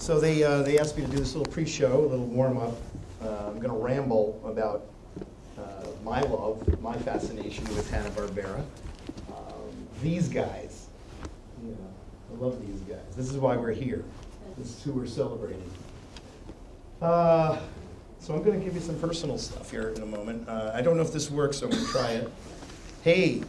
So they asked me to do this little pre-show, a little warm-up. I'm going to ramble about my love, my fascination with Hanna-Barbera. These guys, I love these guys. This is why we're here. This is who we're celebrating. So I'm going to give you some personal stuff here in a moment. I don't know if this works, so I'm going to try it. Hey,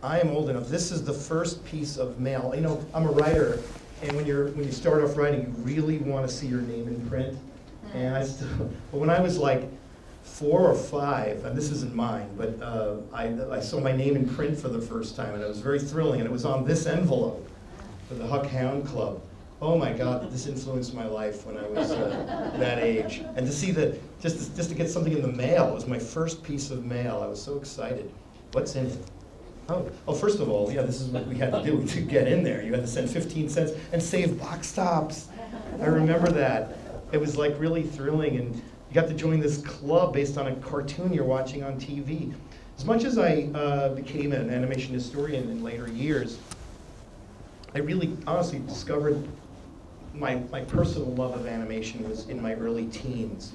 I am old enough. This is the first piece of mail. You know, I'm a writer, and when you start off writing, you really want to see your name in print. And but when I was like 4 or 5, and this isn't mine, but I saw my name in print for the first time, and it was very thrilling. And it was on this envelope for the Huck Hound Club. Oh my God, this influenced my life when I was that age. And to see that, just to get something in the mail, it was my first piece of mail. I was so excited. What's in it? Oh, first of all, yeah, this is what we had to do to get in there. You had to send 15 cents and save box tops. I remember that. It was like really thrilling, and you got to join this club based on a cartoon you're watching on TV. As much as I became an animation historian in later years, I really honestly discovered my personal love of animation was in my early teens.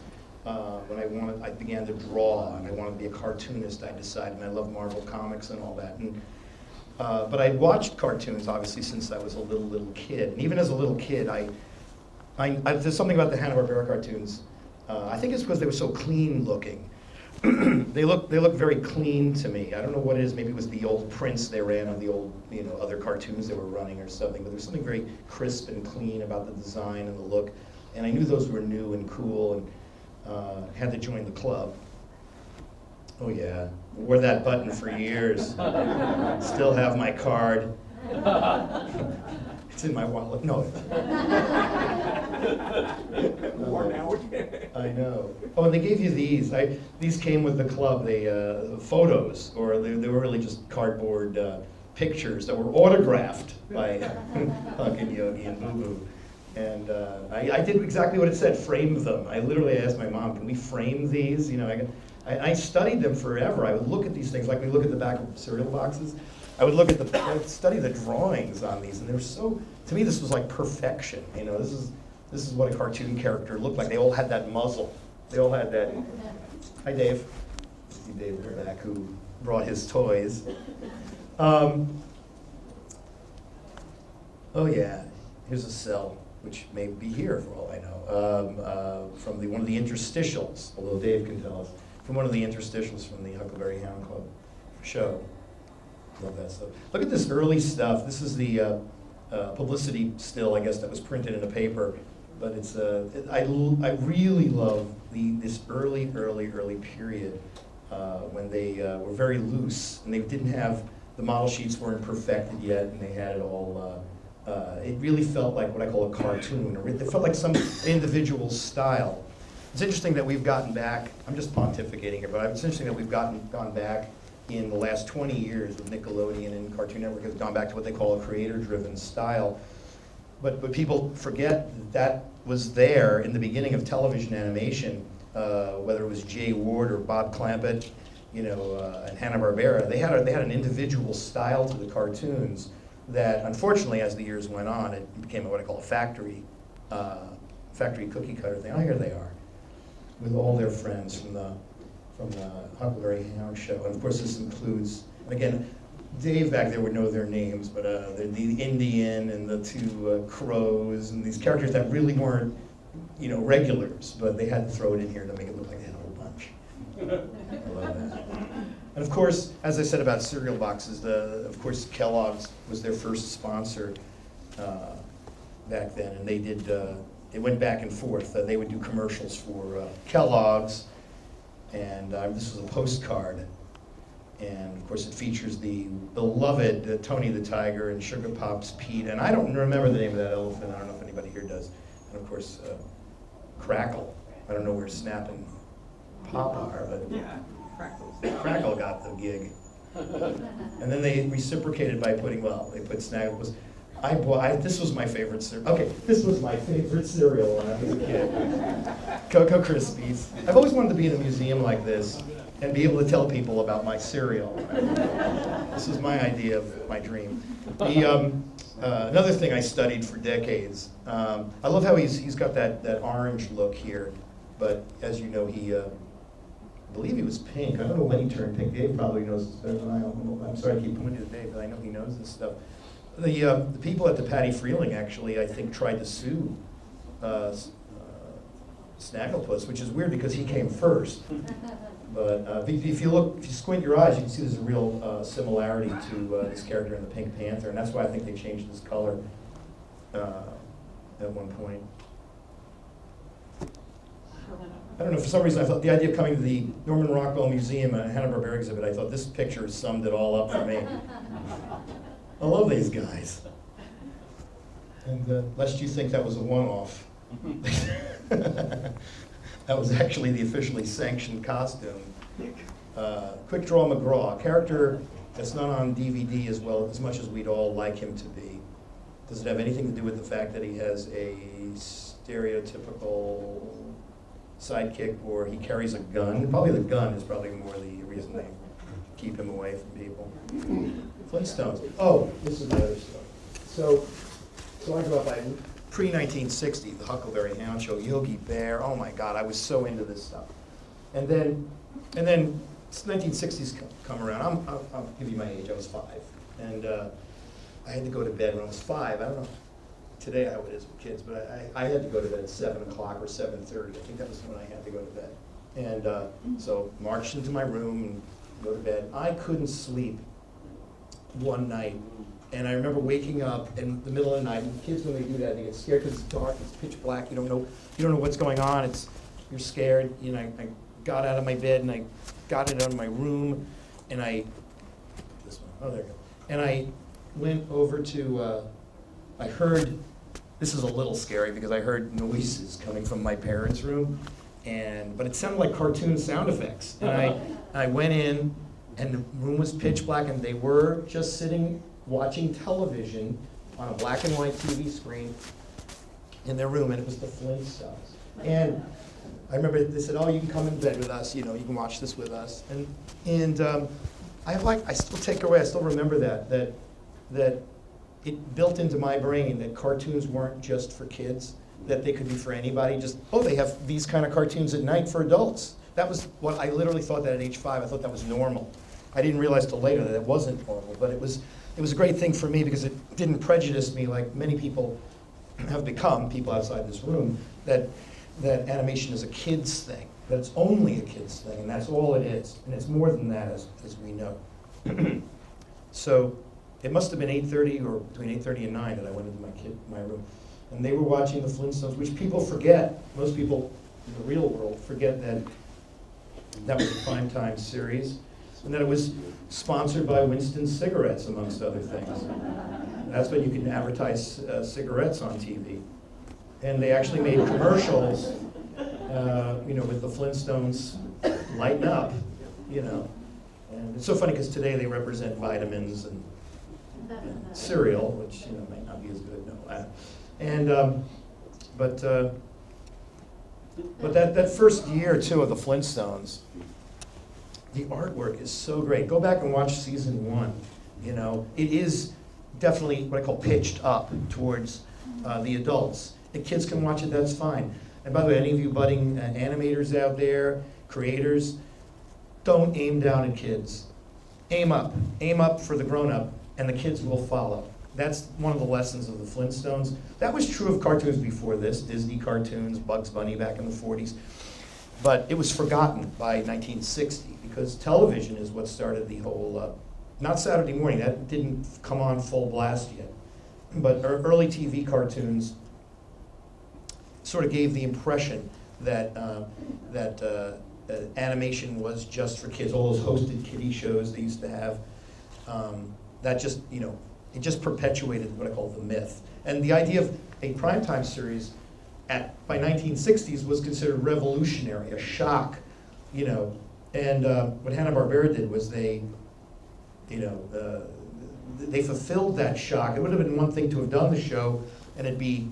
When I began to draw, and I wanted to be a cartoonist, I decided, and I love Marvel Comics and all that. And, but I'd watched cartoons, obviously, since I was a little kid. And even as a little kid, there's something about the Hanna-Barbera cartoons. I think it's because they were so clean looking. They look very clean to me. I don't know what it is. Maybe it was the old prints they ran on the old, other cartoons they were running or something. But there's something very crisp and clean about the design and the look. And I knew those were new and cool, and had to join the club. Oh yeah, wore that button for years. Still have my card. It's in my wallet. No. Worn out. I know. Oh, and they gave you these. These came with the club. They photos, or they were really just cardboard pictures that were autographed by Huck and Yogi and Boo Boo. And I did exactly what it said, framed them. I literally asked my mom, can we frame these? I studied them forever. I would look at these things like we look at the back of cereal boxes. I would look at I'd study the drawings on these, and they were so, to me this was like perfection. This is what a cartoon character looked like. They all had that muzzle. They all had that. Hi Dave. See Dave in the back who brought his toys. Oh yeah, here's a cell, which may be here for all I know, from one of the interstitials, although Dave can tell us, from one of the interstitials from the Huckleberry Hound Club show. Love that stuff. Look at this early stuff. This is the publicity still, I guess, that was printed in a paper. But it's I really love this early period when they were very loose, and they didn't have, the model sheets weren't perfected yet, and they had it all. It really felt like what I call a cartoon. It felt like some individual style. It's interesting that we've gotten back, I'm just pontificating here, but it's interesting that we've gone back in the last 20 years with Nickelodeon and Cartoon Network has gone back to what they call a creator-driven style. But people forget that was there in the beginning of television animation, whether it was Jay Ward or Bob Clampett, and Hanna-Barbera. They had an individual style to the cartoons that, unfortunately, as the years went on, it became what I call a factory cookie cutter thing. Oh, here they are, with all their friends from the Huckleberry Hound show. And of course, this includes, and again, Dave back there would know their names, but the Indian and the two crows and these characters that really weren't, regulars, but they had to throw it in here to make it look like they had a whole bunch. I love that. And of course, as I said about cereal boxes, of course Kellogg's was their first sponsor back then, and they did. It went back and forth. They would do commercials for Kellogg's, and this was a postcard. And of course, it features the beloved Tony the Tiger and Sugar Pops Pete. And I don't remember the name of that elephant. I don't know if anybody here does. And of course, Crackle. I don't know where Snap and Pop are, but yeah, Crackle got the gig. And then they reciprocated by putting, they put Snap. This was my favorite cereal. Okay, this was my favorite cereal when I was a kid. Cocoa Krispies. I've always wanted to be in a museum like this and be able to tell people about my cereal. This is my idea of my dream. Another thing I studied for decades. I love how he's got that orange look here, but as you know, I believe he was pink. I don't know when he turned pink. Dave probably knows this better than I do. I'm sorry I keep pointing to Dave, but I know he knows this stuff. The people at the Patty Freeling actually, I think, tried to sue Snagglepuss, which is weird because he came first. But if you squint your eyes, you can see there's a real similarity to this character in the Pink Panther, and that's why I think they changed his color at one point. I don't know, for some reason I thought the idea of coming to the Norman Rockwell Museum and a Hanna-Barbera exhibit, I thought this picture summed it all up for me. I love these guys. And lest you think that was a one-off, that was actually the officially sanctioned costume. Quick Draw McGraw, a character that's not on DVD as much as we'd all like him to be. Does it have anything to do with the fact that he has a stereotypical sidekick, or he carries a gun? Probably the gun is probably more the reason they keep him away from people. Flintstones. Oh, this is the other stuff. So I grew up pre-1960, the Huckleberry Hound Show, Yogi Bear. Oh my God, I was so into this stuff. And then 1960s come around. I'll give you my age. I was 5, and I had to go to bed when I was 5. I don't know today how it is with kids, but I had to go to bed at 7 o'clock or 7:30. I think that was when I had to go to bed. And so marched into my room and go to bed. I couldn't sleep one night, and I remember waking up in the middle of the night. And kids, when they do that, they get scared because it's dark, it's pitch black. You don't know what's going on. You're scared. You know, I got out of my bed and I got it out of my room, and this one. Oh, there you go. And I went over to. I heard. This is a little scary because I heard noises coming from my parents' room, but it sounded like cartoon sound effects. And I went in, and the room was pitch black, and they were just sitting watching television on a black and white TV screen in their room, and it was the Flintstones. And I remember they said, "Oh, you can come in bed with us. You know, you can watch this with us." And I still take away. I still remember that it built into my brain that cartoons weren't just for kids, that they could be for anybody. Just, oh, they have these kind of cartoons at night for adults. That was what I literally thought that at age 5. I thought that was normal. I didn't realize till later that it wasn't normal, but it was a great thing for me because it didn't prejudice me like many people have become, people outside this room, that animation is a kid's thing, that it's only a kid's thing, and that's all it is. And it's more than that, as we know. So it must have been 8:30 or between 8:30 and 9 that I went into my room. And they were watching the Flintstones, which people forget. Most people in the real world forget that was a primetime series, and that it was sponsored by Winston Cigarettes, amongst other things. That's when you can advertise cigarettes on TV. And they actually made commercials, with the Flintstones lighting up, And it's so funny because today they represent vitamins and cereal, which might not be as good. But that first year or two of the Flintstones, the artwork is so great. Go back and watch season 1. It is definitely what I call pitched up towards the adults. If kids can watch it, that's fine. And by the way, any of you budding animators out there, creators, don't aim down at kids. Aim up for the grown-up, and the kids will follow. That's one of the lessons of the Flintstones. That was true of cartoons before this, Disney cartoons, Bugs Bunny back in the 40s. But it was forgotten by 1960 because television is what started the whole, not Saturday morning, that didn't come on full blast yet. But early TV cartoons sort of gave the impression that animation was just for kids. All those hosted kiddie shows they used to have, that just, it just perpetuated what I call the myth. And the idea of a primetime series by 1960s was considered revolutionary, a shock, And what Hanna-Barbera did was they they fulfilled that shock. It would have been one thing to have done the show and it'd be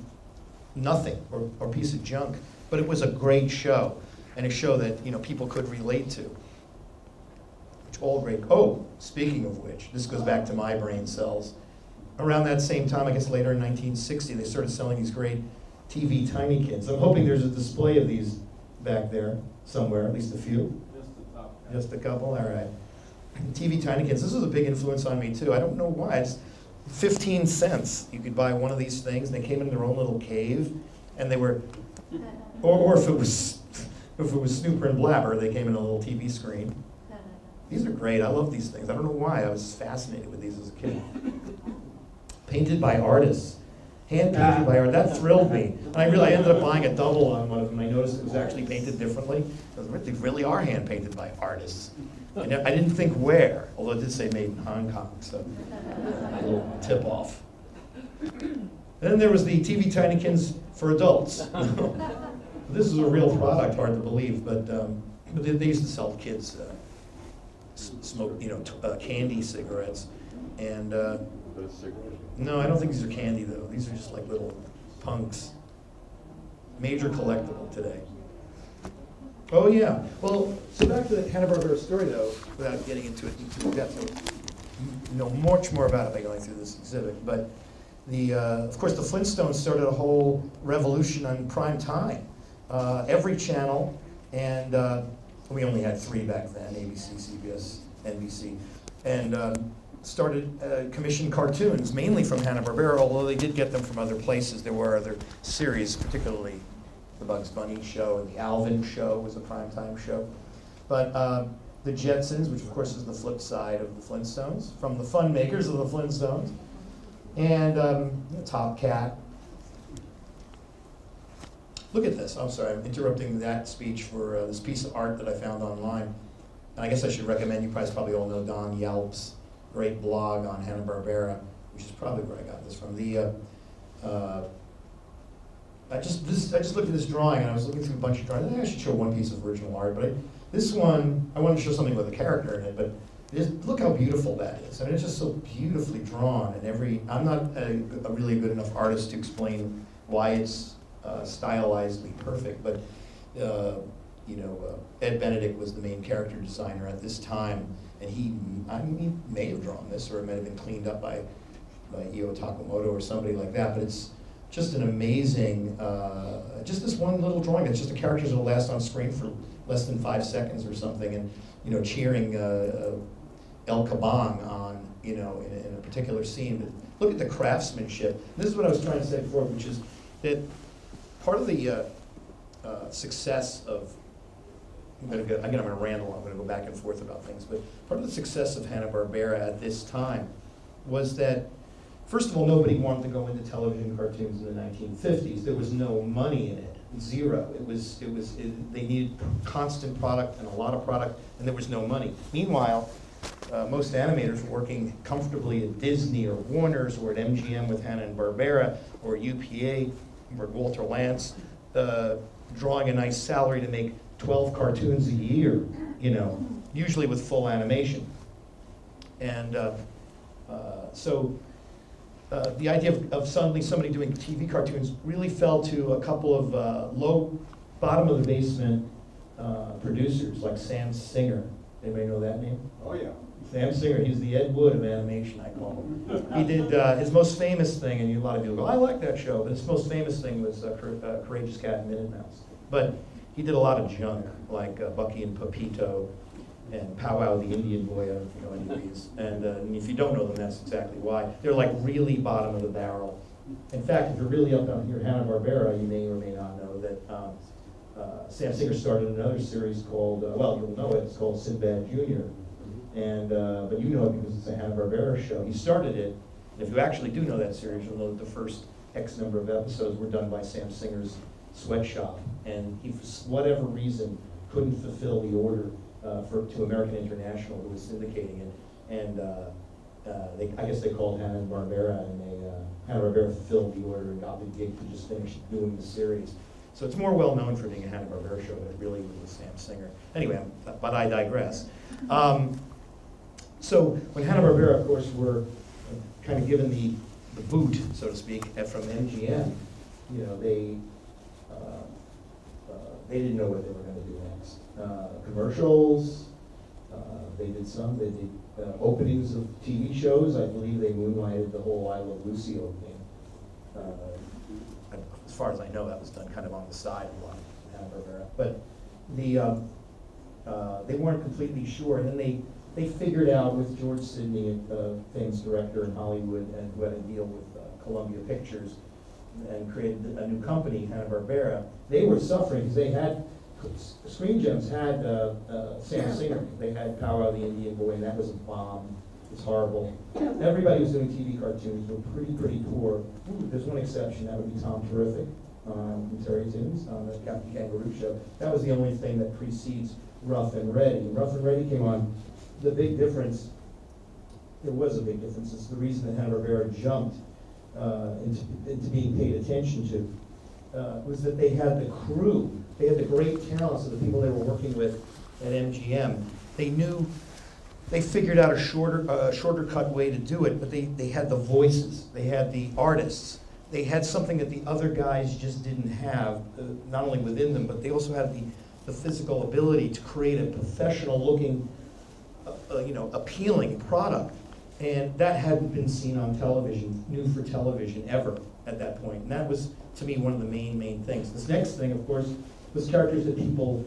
nothing or a piece of junk, but it was a great show and a show that people could relate to. Which all great. Oh, speaking of which, this goes back to my brain cells. Around that same time, I guess later in 1960, they started selling these great TV Tiny Kids. I'm hoping there's a display of these back there somewhere, at least a few. Just a top. Just a couple, all right. TV Tiny Kids, this was a big influence on me too. I don't know why, it's 15 cents. You could buy one of these things, and they came in their own little cave, and they were, or if it was Snooper and Blabber, they came in a little TV screen. These are great, I love these things. I don't know why, I was fascinated with these as a kid. Painted by artists. Hand painted by art, that thrilled me. And I ended up buying a double on one of them. I noticed it was actually painted differently. They really are hand painted by artists. And I didn't think where, although it did say made in Hong Kong, so a little tip off. And then there was the TV Tinykins for adults. This is a real product, hard to believe, but they used to sell kids smoke, candy cigarettes, and no, I don't think these are candy though. These are just like little punks. Major collectible today. Oh yeah. Well, so back to the Hanna-Barbera story though, without getting into it in depth. You know much more about it by going through this exhibit. But of course, the Flintstones started a whole revolution on prime time. Every channel, and we only had 3 back then: ABC, CBS, NBC, and started commissioned cartoons, mainly from Hanna-Barbera, although they did get them from other places. There were other series, particularly the Bugs Bunny show and the Alvin show was a primetime show. But the Jetsons, which of course is the flip side of the Flintstones, from the fun makers of the Flintstones, and Top Cat. Look at this. I'm sorry, I'm interrupting that speech for this piece of art that I found online. And I guess I should recommend, you guys probably all know Don Yelp's great blog on Hanna-Barbera, which is probably where I got this from. I just looked at this drawing, and I was looking through a bunch of drawings. I think I should show one piece of original art, but this one, I wanted to show something with a character in it, but look how beautiful that is. I mean, it's just so beautifully drawn, and I'm not a really good enough artist to explain why it's stylizedly perfect, but Ed Benedict was the main character designer at this time, and he may have drawn this, or it might have been cleaned up by Io Takamoto or somebody like that, but it's just an amazing, just this one little drawing. It's just the characters that'll last on screen for less than 5 seconds or something, and cheering El Kabong on, in a particular scene. But look at the craftsmanship. This is what I was trying to say before, which is that part of the success of, I'm going to ramble, I'm going to go back and forth about things, but part of the success of Hanna-Barbera at this time was that, first of all, nobody wanted to go into television cartoons in the 1950s. There was no money in it, zero. They needed constant product and a lot of product, and there was no money. Meanwhile, most animators were working comfortably at Disney or Warner's or at MGM with Hanna-Barbera or UPA or Walter Lantz, drawing a nice salary to make 12 cartoons a year, usually with full animation. And so the idea of suddenly somebody doing TV cartoons really fell to a couple of low, bottom of the basement producers like Sam Singer. Anybody know that name? Oh yeah. Sam Singer, he's the Ed Wood of animation, I call him. He did his most famous thing, and a lot of people go, I like that show, but his most famous thing was Courageous Cat and Minute Mouse. But he did a lot of junk, like Bucky and Pepito, and Powwow the Indian Boy, I don't know if you know any of these. And if you don't know them, that's exactly why. They're like really bottom of the barrel. In fact, if you're really up on here at Hanna-Barbera, you may or may not know that Sam Singer started another series called, well, you'll know it, it's called Sinbad Jr. And, but you know it because it's a Hanna-Barbera show. He started it, and if you actually do know that series, you'll know that the first X number of episodes were done by Sam Singer's sweatshop. And he, for whatever reason, couldn't fulfill the order to American International, who was syndicating it. And I guess they called Hanna-Barbera, and Hanna-Barbera fulfilled the order and got the gig to just finish doing the series. So it's more well known for being a Hanna-Barbera show than it really was with Sam Singer. Anyway, but I digress. So when Hanna-Barbera, of course, were kind of given the boot, so to speak, from MGM, you know, they didn't know what they were going to do next. Commercials, they did openings of TV shows. I believe they moonlighted the whole I Love Lucy opening. As far as I know, that was done kind of on the side of Hanna-Barbera. But they weren't completely sure. And then they figured out with George Sidney, a famous director in Hollywood, and who had a deal with Columbia Pictures, and created a new company, Hanna-Barbera. They were suffering because they had, Screen Gems had Sam Singer. They had Power of the Indian Boy, and that was a bomb. It was horrible. Everybody was doing TV cartoons. They were pretty poor. There's one exception, that would be Tom Terrific from Terry Toons on the Captain Kangaroo show. That was the only thing that precedes Rough and Ready. And Rough and Ready came on. The big difference, there was a big difference. It's the reason that Hanna-Barbera jumped into being paid attention to, was that they had the crew, they had the great talents of the people they were working with at MGM. They figured out a shorter cut way to do it, but they had the voices, they had the artists, they had something that the other guys just didn't have, not only within them, but they also had the physical ability to create a professional looking, appealing product. And that hadn't been seen on television, new for television, ever at that point. And that was, to me, one of the main things. This next thing, of course, was characters that people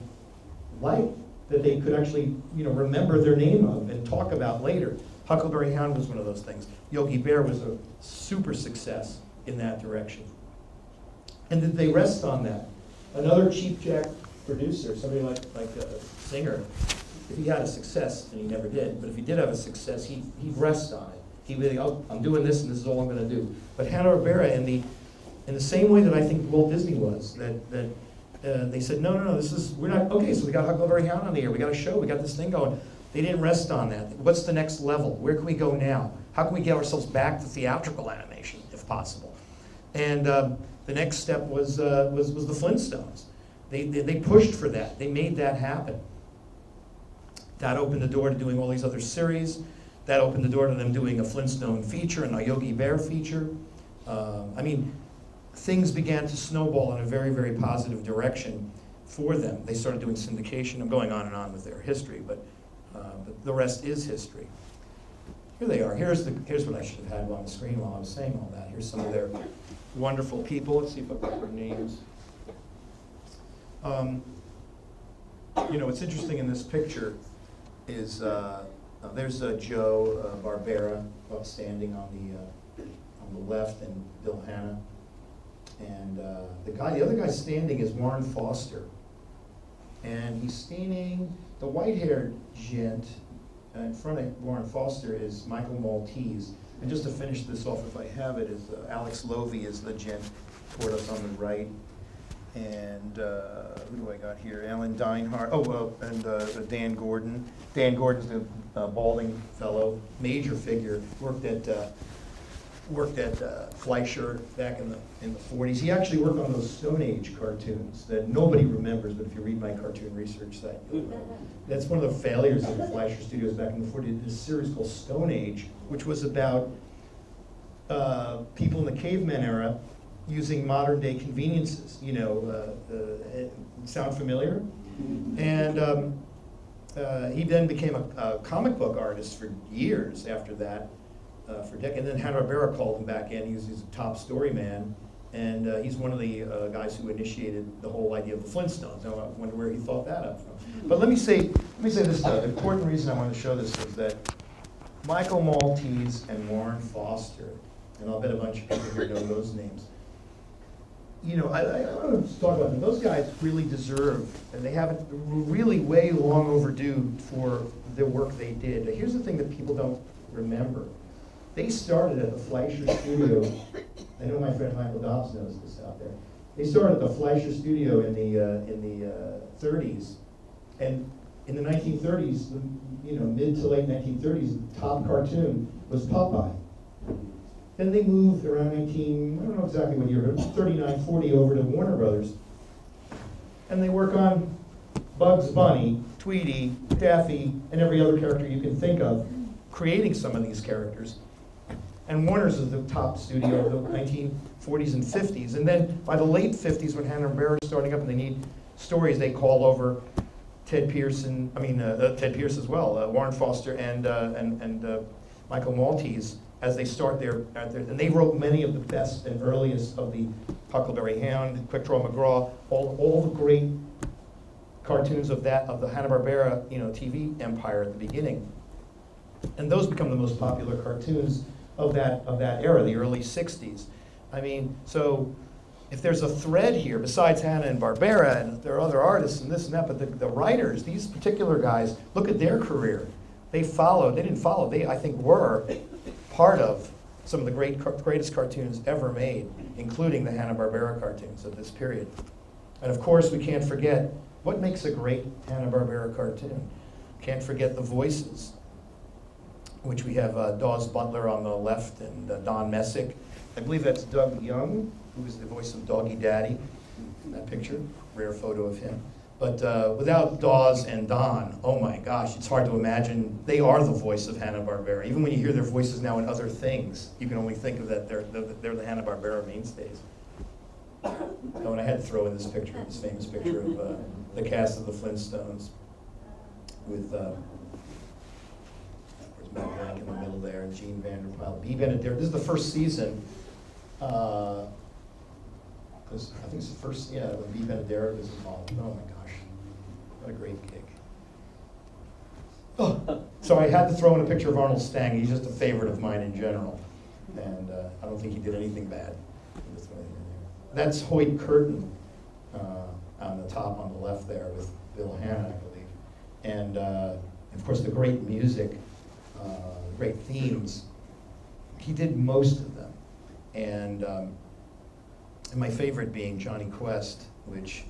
liked, that they could actually, remember their name of and talk about later. Huckleberry Hound was one of those things. Yogi Bear was a super success in that direction. And did they rest on that? Another cheap jack producer, somebody like Singer, if he had a success, and he never did, but if he did have a success, he'd rest on it. He'd be like, oh, I'm doing this, and this is all I'm going to do. But Hanna-Barbera, in the same way that I think Walt Disney was, that they said, no, we're not, okay, so we got Huckleberry Hound on the air, we got a show, we got this thing going. They didn't rest on that. What's the next level? Where can we go now? How can we get ourselves back to theatrical animation, if possible? And the next step was the Flintstones. They pushed for that. They made that happen. That opened the door to doing all these other series. That opened the door to them doing a Flintstone feature and a Yogi Bear feature. Things began to snowball in a very positive direction for them. They started doing syndication. I'm going on and on with their history, but the rest is history. Here they are. Here's what I should have had on the screen while I was saying all that. Here's some of their wonderful people. Let's see if I've got their names. What's interesting in this picture is there's Joe Barbera standing on the left, and Bill Hanna, and the other guy standing is Warren Foster, and he's standing. The white-haired gent in front of Warren Foster is Michael Maltese, and just to finish this off, if I have it, is Alex Lovey is the gent toward us on the right. And who do I got here? Alan Dinehart. And Dan Gordon. Dan Gordon's the balding fellow, major figure. Worked at Fleischer back in the 40s. He actually worked on those Stone Age cartoons that nobody remembers, but if you read my cartoon research site, you'll know. That's one of the failures of the Fleischer Studios back in the 40s. This series called Stone Age, which was about people in the caveman era using modern day conveniences, sound familiar? And he then became a comic book artist for years after that, for decades. And then Hanna-Barbera called him back in. He's a top story man, and he's one of the guys who initiated the whole idea of the Flintstones. Now, I wonder where he thought that up from. But let me say this, the important reason I want to show this is that Michael Maltese and Warren Foster, and I'll bet a bunch of people here know those names. I want to talk about them. Those guys really deserve, and they haven't really way long overdue for the work they did. But here's the thing that people don't remember. They started at the Fleischer Studio. I know my friend Michael Dobbs knows this out there. They started at the Fleischer Studio in the 30s, and in the 1930s, mid to late 1930s, the top cartoon was Popeye. Then they moved around I don't know exactly what year, but 39, 40 over to Warner Brothers. And they work on Bugs Bunny, Tweety, Daffy, and every other character you can think of, creating some of these characters. And Warner's is the top studio of the 1940s and 50s. And then by the late 50s, when Hanna-Barbera is starting up and they need stories, they call over Ted Pierce as well, Warren Foster and Michael Maltese, as they start and they wrote many of the best and earliest of the Huckleberry Hound, Quick Draw McGraw, all the great cartoons of the Hanna-Barbera TV empire at the beginning. And those become the most popular cartoons of that era, the early 60s. I mean, so if there's a thread here, besides Hanna and Barbera, and there are other artists and this and that, but the writers, these particular guys, look at their career. They didn't follow, they, I think, were part of some of the greatest cartoons ever made, including the Hanna-Barbera cartoons of this period. And of course, we can't forget what makes a great Hanna-Barbera cartoon. Can't forget the voices, which we have Dawes Butler on the left and Don Messick. I believe that's Doug Young, who is the voice of Doggy Daddy in that picture, rare photo of him. But without Dawes and Don, oh my gosh, it's hard to imagine. They are the voice of Hanna-Barbera. Even when you hear their voices now in other things, you can only think of that they're the Hanna-Barbera mainstays. Oh, and I had to throw in this picture, this famous picture of the cast of the Flintstones with Matt Blank in the middle there, and Gene Vanderpyle, B. Benaderet. This is the first season. Because I think it's the first, when B. Benaderet was involved. Oh my gosh, what a great gig. Oh, so I had to throw in a picture of Arnold Stang. He's just a favorite of mine in general. And I don't think he did anything bad. That's Hoyt Curtin on the top on the left there with Bill Hanna, I believe. And of course the great music, great themes. He did most of them. And my favorite being Jonny Quest, which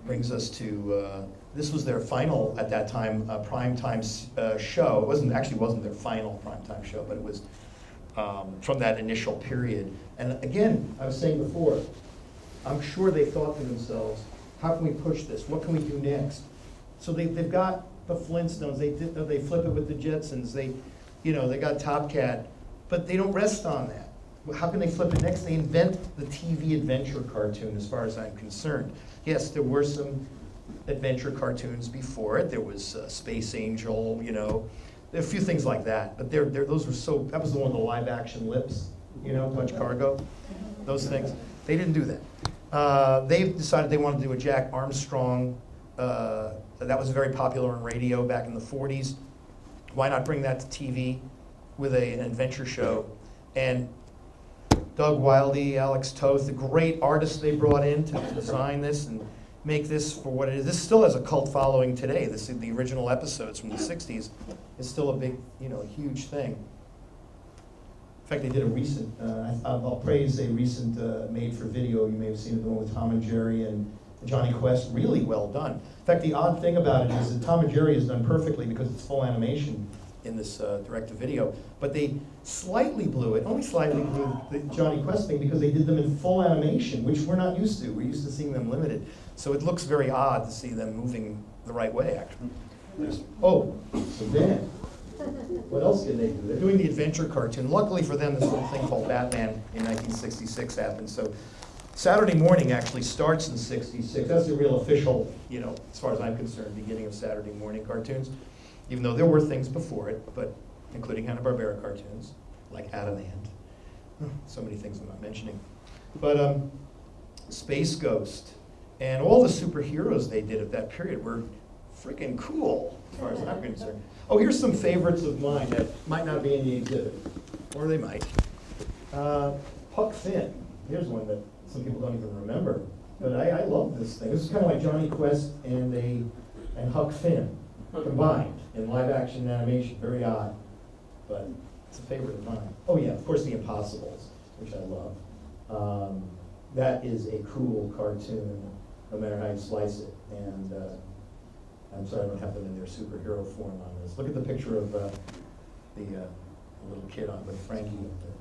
brings us to, this was their final, at that time, primetime show. It actually wasn't their final primetime show, but it was from that initial period. And again, I was saying before, I'm sure they thought to themselves, how can we push this? What can we do next? So they've got the Flintstones, they flip it with the Jetsons, they got Top Cat, but they don't rest on that. How can they flip it next? They invent the TV adventure cartoon, as far as I'm concerned. Yes, there were some adventure cartoons before it. There was Space Angel, there are a few things like that. But those were that was the one with the live action lips, Punch Cargo, those things. They didn't do that. They decided they wanted to do a Jack Armstrong. That was very popular on radio back in the 40s. Why not bring that to TV with an adventure show? And Doug Wildey, Alex Toth, the great artists they brought in to design this and make this for what it is. This still has a cult following today. The original episodes from the 60s is still a big, huge thing. In fact, they did a recent, I'll praise a recent made-for-video. You may have seen it, the one with Tom and Jerry and Jonny Quest. Really well done. In fact, the odd thing about it is that Tom and Jerry is done perfectly because it's full animation in this direct-to-video, but they slightly blew it, only slightly blew the Jonny Quest thing because they did them in full animation, which we're not used to. We're used to seeing them limited. So it looks very odd to see them moving the right way, actually. So then, what else did they do? They're doing the adventure cartoon. Luckily for them, this little thing called Batman in 1966 happened. So Saturday morning actually starts in '66. That's the real official, as far as I'm concerned, beginning of Saturday morning cartoons. Even though there were things before it, but including Hanna-Barbera cartoons, like Adamant. So many things I'm not mentioning. But Space Ghost and all the superheroes they did at that period were freaking cool, as far as I'm concerned. Oh, here's some favorites of mine that might not be in the exhibit, or they might. Huck Finn. Here's one that some people don't even remember, but I love this thing. This is kind of like Jonny Quest and Huck Finn combined in live action animation. Very odd, but it's a favorite of mine. Oh yeah, of course, The Impossibles, which I love. That is a cool cartoon, no matter how you slice it. And I'm sorry I don't have them in their superhero form on this. Look at the picture of the little kid with Frankie up there.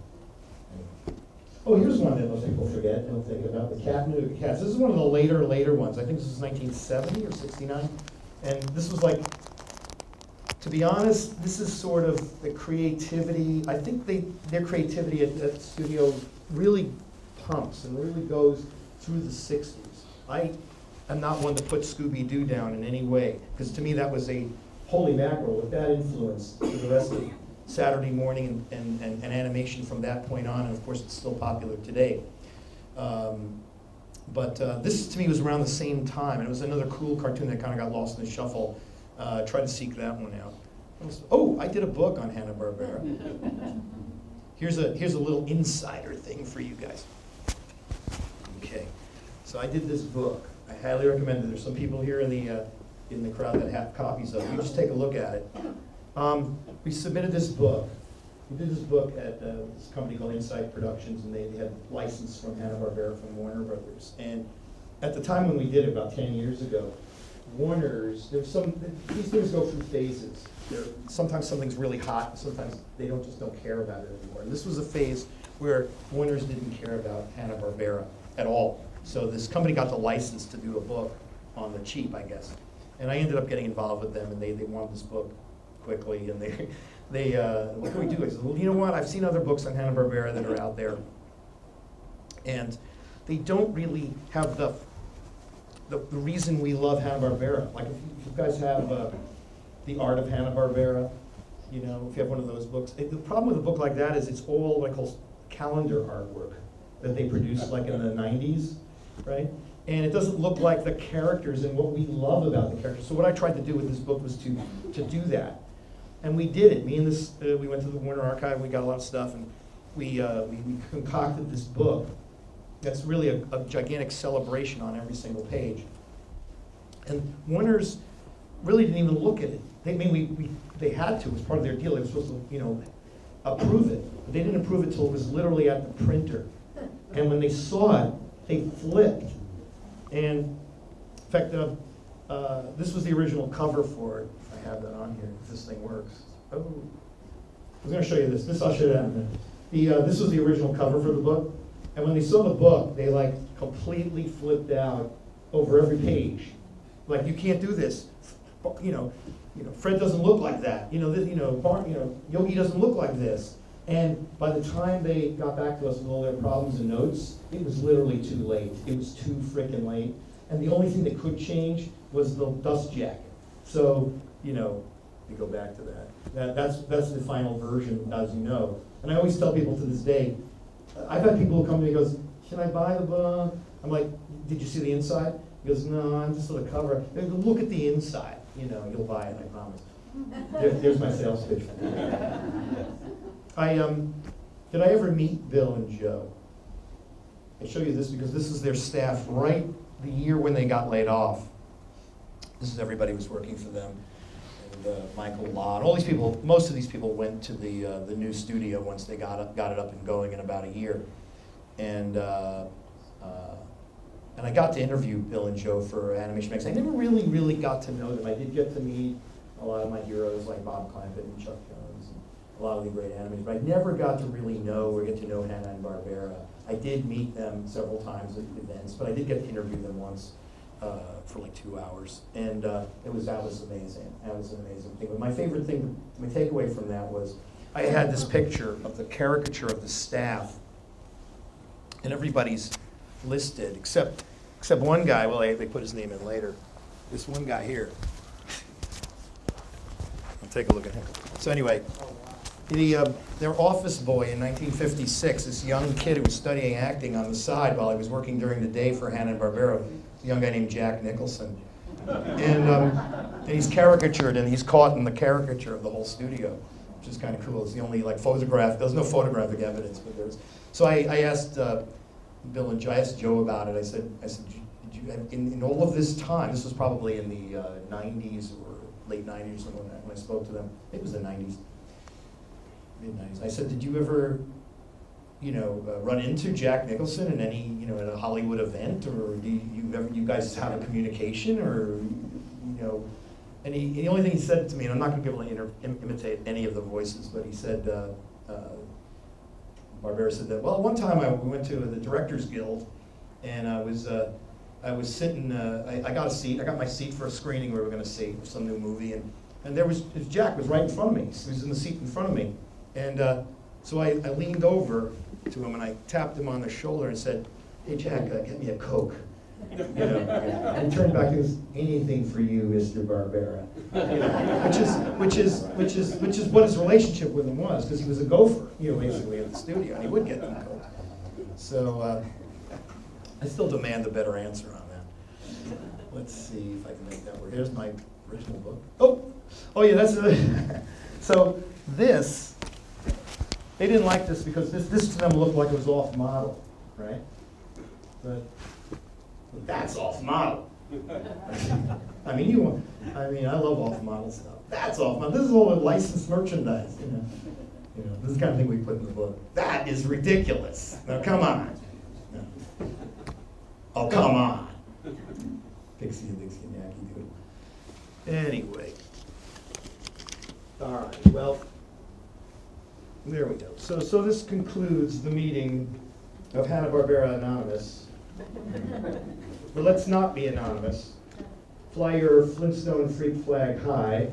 Anyway. Oh, here's one that most people forget. Don't think about the Cat Knew the Cats. This is one of the later ones. I think this was 1970 or 69. And this was like to be honest, this is sort of the creativity. I think their creativity at the studio really pumps and really goes through the 60s. I am not one to put Scooby-Doo down in any way, because to me that was a holy mackerel with that influence for the rest of Saturday morning and animation from that point on, and of course it's still popular today. But this to me was around the same time, and it was another cool cartoon that kind of got lost in the shuffle. Try to seek that one out. Oh, I did a book on Hanna-Barbera. Here's a little insider thing for you guys. Okay, so I did this book. I highly recommend it. There's some people here in the crowd that have copies of it. You just take a look at it. We submitted this book. We did this book at this company called Insight Productions, and they had license from Hanna-Barbera from Warner Brothers. And at the time when we did it, about 10 years ago, Warner's, these things go through phases. Sometimes something's really hot, and sometimes they just don't care about it anymore. And this was a phase where Warner's didn't care about Hanna-Barbera at all. So this company got the license to do a book on the cheap, I guess. And I ended up getting involved with them, and they wanted this book quickly, and what can we do? I said, well, you know what? I've seen other books on Hanna-Barbera that are out there, and they don't really have the reason we love Hanna-Barbera. Like if you guys have The Art of Hanna-Barbera, you know, if you have one of those books. The problem with a book like that is it's all what I call calendar artwork that they produced like in the 90s, right? And it doesn't look like the characters and what we love about the characters. So what I tried to do with this book was to do that. And we did it. Me and this, we went to the Warner Archive, we got a lot of stuff, and we concocted this book. That's really a gigantic celebration on every single page. And Warner's really didn't even look at it. They had to, it was part of their deal. They were supposed to, you know, approve it. But they didn't approve it until it was literally at the printer. And when they saw it, they flipped. And in fact, this was the original cover for it. If I have that on here, if this thing works. Oh, I was going to show you this. I'll show you that in a minute. This was the original cover for the book. And when they saw the book, they like completely flipped out over every page. Like, you can't do this. You know, Fred doesn't look like that. Yogi doesn't look like this. And by the time they got back to us with all their problems and notes, it was literally too late. It was too freaking late. And the only thing that could change was the dust jacket. So, you go back to that. That's the final version, as you know. And I always tell people to this day, I've had people who come to me and goes, should I buy the book? I'm like, did you see the inside? He goes, no, I'm just on the cover. They go, look at the inside. You'll buy it, I promise. There's my sales pitch. Did I ever meet Bill and Joe? I show you this because this is their staff right the year when they got laid off. This is everybody who was working for them. And Michael Lott, all these people, most of these people went to the new studio once they got it up and going in about a year. And I got to interview Bill and Joe for Animation Magazine. I never really got to know them. I did get to meet a lot of my heroes like Bob Clampett and Chuck Jones and a lot of the great animators, but I never got to really know or get to know Hanna-Barbera. I did meet them several times at events, but I did get to interview them once for like 2 hours, and that was amazing. That was an amazing thing. But my favorite thing, my takeaway from that was I had this picture of the caricature of the staff, and everybody's listed except one guy. Well, they put his name in later. This one guy here. I'll take a look at him. So anyway, their office boy in 1956, this young kid who was studying acting on the side while he was working during the day for Hanna-Barbera, a young guy named Jack Nicholson. And he's caricatured, and he's caught in the caricature of the whole studio, which is kind of cool. It's the only photograph. There's no photographic evidence, but there's. So I asked Bill and Joe. I asked Joe about it. I said, did you in all of this time? This was probably in the 90s or late 90s or something like that. When I spoke to them, it was the 90s. Mid-90s. I said, did you ever, run into Jack Nicholson in any, at a Hollywood event, or do you guys have a communication, or, and the only thing he said to me, and I'm not going to be able to imitate any of the voices, but he said, Barbera said that, well, one time we went to the Directors Guild, and I was sitting, I got a seat, I got my seat for a screening we were going to see of some new movie, and And Jack was right in front of me. He was in the seat in front of me. And so I leaned over to him and I tapped him on the shoulder and said, "Hey Jack, get me a Coke." You know, and he turned back and goes, "Anything for you, Mr. Barbera." You know, which is what his relationship with him was, because he was a gopher, you know, basically at the studio, and he would get them Coke. So I still demand a better answer on that. Let's see if I can make that work. Here's my original book. Oh yeah, that's so this. They didn't like this because this to them looked like it was off model, right? But that's off model. I mean, I love off model stuff. That's off model. This is all licensed merchandise, you know. This is the kind of thing we put in the book. That is ridiculous. Now come on. No. Oh, come on. Dixie and Dixie and Yankee do it. Anyway. All right, well, there we go. So this concludes the meeting of Hanna-Barbera Anonymous. But let's not be anonymous. Fly your Flintstone freak flag high.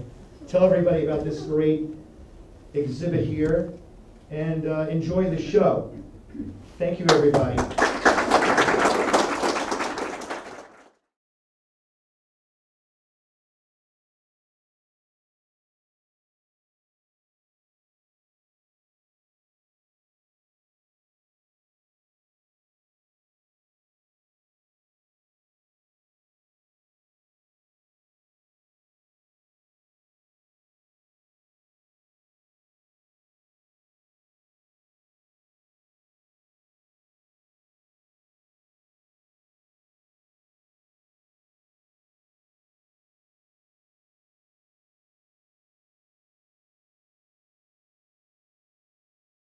Tell everybody about this great exhibit here, and enjoy the show. Thank you, everybody.